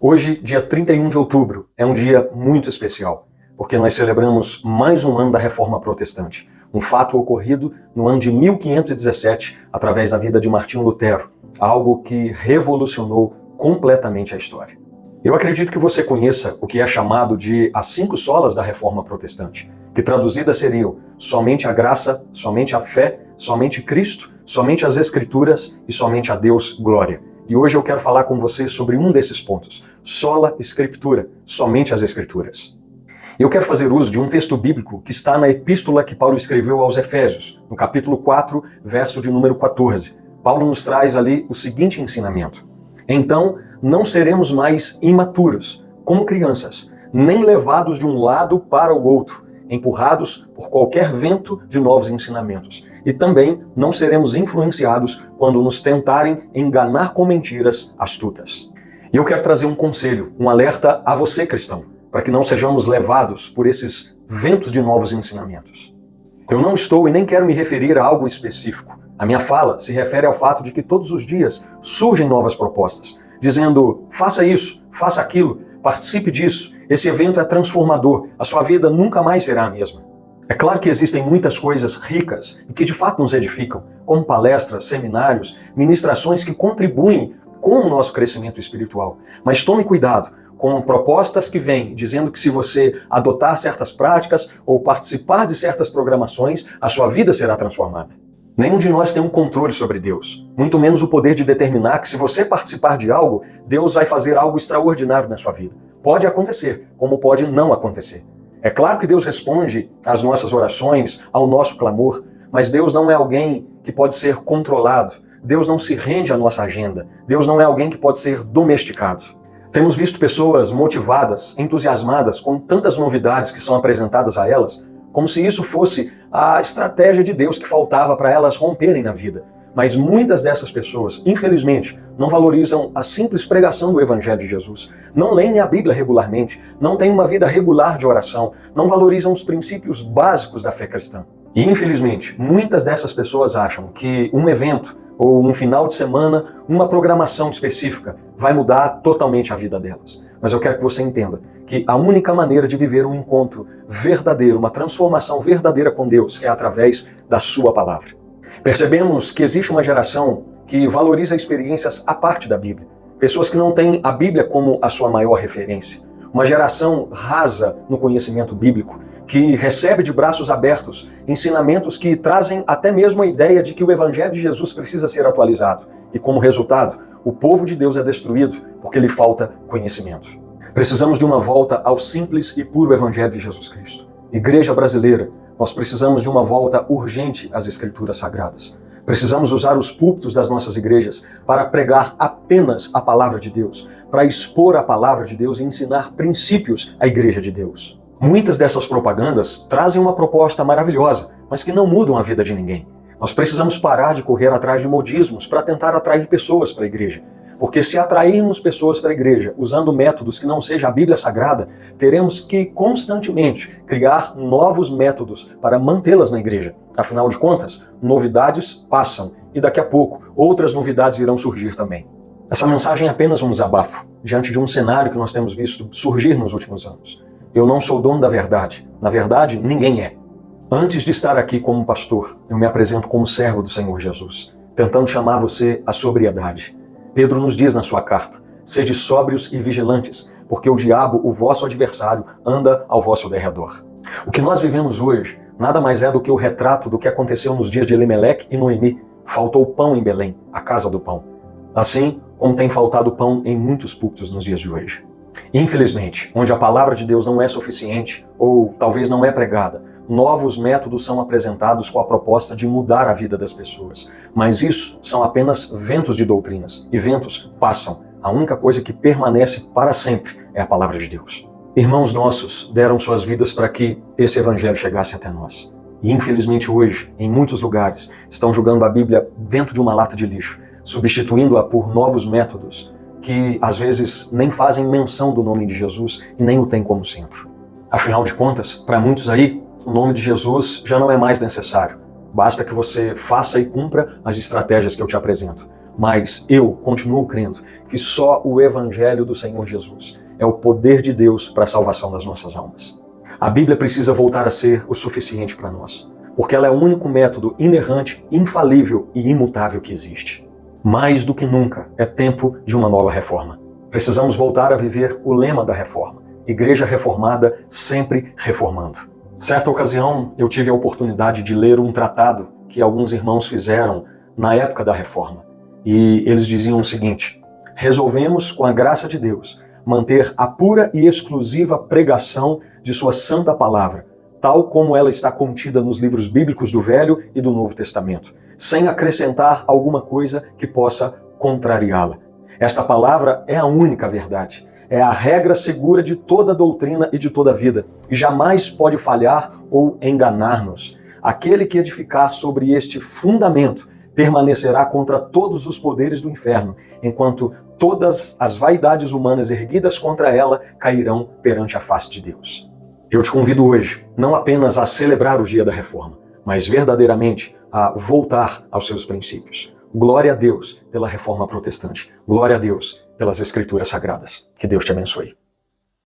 Hoje, dia 31 de outubro, é um dia muito especial, porque nós celebramos mais um ano da Reforma Protestante, um fato ocorrido no ano de 1517, através da vida de Martinho Lutero, algo que revolucionou completamente a história. Eu acredito que você conheça o que é chamado de as 5 solas da Reforma Protestante, que traduzidas seriam somente a graça, somente a fé, somente Cristo, somente as Escrituras e somente a Deus glória. E hoje eu quero falar com você sobre um desses pontos, sola Scriptura, somente as Escrituras. Eu quero fazer uso de um texto bíblico que está na epístola que Paulo escreveu aos Efésios, no capítulo 4, verso de número 14. Paulo nos traz ali o seguinte ensinamento: então, não seremos mais imaturos, como crianças, nem levados de um lado para o outro, empurrados por qualquer vento de novos ensinamentos. E também não seremos influenciados quando nos tentarem enganar com mentiras astutas. E eu quero trazer um conselho, um alerta a você, cristão, para que não sejamos levados por esses ventos de novos ensinamentos. Eu não estou e nem quero me referir a algo específico. A minha fala se refere ao fato de que todos os dias surgem novas propostas, dizendo: faça isso, faça aquilo, participe disso, esse evento é transformador, a sua vida nunca mais será a mesma. É claro que existem muitas coisas ricas e que de fato nos edificam, como palestras, seminários, ministrações que contribuem com o nosso crescimento espiritual. Mas tome cuidado com propostas que vêm dizendo que se você adotar certas práticas ou participar de certas programações, a sua vida será transformada. Nenhum de nós tem um controle sobre Deus, muito menos o poder de determinar que se você participar de algo, Deus vai fazer algo extraordinário na sua vida. Pode acontecer, como pode não acontecer. É claro que Deus responde às nossas orações, ao nosso clamor, mas Deus não é alguém que pode ser controlado. Deus não se rende à nossa agenda. Deus não é alguém que pode ser domesticado. Temos visto pessoas motivadas, entusiasmadas com tantas novidades que são apresentadas a elas, como se isso fosse a estratégia de Deus que faltava para elas romperem na vida. Mas muitas dessas pessoas, infelizmente, não valorizam a simples pregação do Evangelho de Jesus, não leem a Bíblia regularmente, não têm uma vida regular de oração, não valorizam os princípios básicos da fé cristã. E, infelizmente, muitas dessas pessoas acham que um evento ou um final de semana, uma programação específica, vai mudar totalmente a vida delas. Mas eu quero que você entenda que a única maneira de viver um encontro verdadeiro, uma transformação verdadeira com Deus, é através da sua palavra. Percebemos que existe uma geração que valoriza experiências à parte da Bíblia. Pessoas que não têm a Bíblia como a sua maior referência. Uma geração rasa no conhecimento bíblico, que recebe de braços abertos ensinamentos que trazem até mesmo a ideia de que o Evangelho de Jesus precisa ser atualizado. E como resultado, o povo de Deus é destruído porque lhe falta conhecimento. Precisamos de uma volta ao simples e puro Evangelho de Jesus Cristo. Igreja brasileira, nós precisamos de uma volta urgente às Escrituras Sagradas. Precisamos usar os púlpitos das nossas igrejas para pregar apenas a palavra de Deus, para expor a palavra de Deus e ensinar princípios à Igreja de Deus. Muitas dessas propagandas trazem uma proposta maravilhosa, mas que não mudam a vida de ninguém. Nós precisamos parar de correr atrás de modismos para tentar atrair pessoas para a igreja. Porque se atrairmos pessoas para a igreja usando métodos que não seja a Bíblia Sagrada, teremos que constantemente criar novos métodos para mantê-las na igreja. Afinal de contas, novidades passam e daqui a pouco outras novidades irão surgir também. Essa mensagem é apenas um desabafo diante de um cenário que nós temos visto surgir nos últimos anos. Eu não sou dono da verdade. Na verdade, ninguém é. Antes de estar aqui como pastor, eu me apresento como servo do Senhor Jesus, tentando chamar você à sobriedade. Pedro nos diz na sua carta: sede sóbrios e vigilantes, porque o diabo, o vosso adversário, anda ao vosso derredor. O que nós vivemos hoje nada mais é do que o retrato do que aconteceu nos dias de Elimeleque e Noemi. Faltou pão em Belém, a casa do pão. Assim como tem faltado pão em muitos púlpitos nos dias de hoje. Infelizmente, onde a palavra de Deus não é suficiente, ou talvez não é pregada, novos métodos são apresentados com a proposta de mudar a vida das pessoas. Mas isso são apenas ventos de doutrinas. E ventos passam. A única coisa que permanece para sempre é a palavra de Deus. Irmãos nossos deram suas vidas para que esse evangelho chegasse até nós. E infelizmente hoje, em muitos lugares, estão jogando a Bíblia dentro de uma lata de lixo, substituindo-a por novos métodos que às vezes nem fazem menção do nome de Jesus e nem o têm como centro. Afinal de contas, para muitos aí, o nome de Jesus já não é mais necessário. Basta que você faça e cumpra as estratégias que eu te apresento. Mas eu continuo crendo que só o Evangelho do Senhor Jesus é o poder de Deus para a salvação das nossas almas. A Bíblia precisa voltar a ser o suficiente para nós, porque ela é o único método inerrante, infalível e imutável que existe. Mais do que nunca, é tempo de uma nova reforma. Precisamos voltar a viver o lema da reforma: Igreja Reformada, sempre reformando. Certa ocasião, eu tive a oportunidade de ler um tratado que alguns irmãos fizeram na época da reforma. E eles diziam o seguinte: resolvemos, com a graça de Deus, manter a pura e exclusiva pregação de sua santa palavra, tal como ela está contida nos livros bíblicos do Velho e do Novo Testamento, sem acrescentar alguma coisa que possa contrariá-la. Esta palavra é a única verdade, é a regra segura de toda doutrina e de toda vida, e jamais pode falhar ou enganar-nos. Aquele que edificar sobre este fundamento permanecerá contra todos os poderes do inferno, enquanto todas as vaidades humanas erguidas contra ela cairão perante a face de Deus. Eu te convido hoje, não apenas a celebrar o dia da reforma, mas verdadeiramente a voltar aos seus princípios. Glória a Deus pela reforma protestante. Glória a Deus pelas Escrituras Sagradas. Que Deus te abençoe.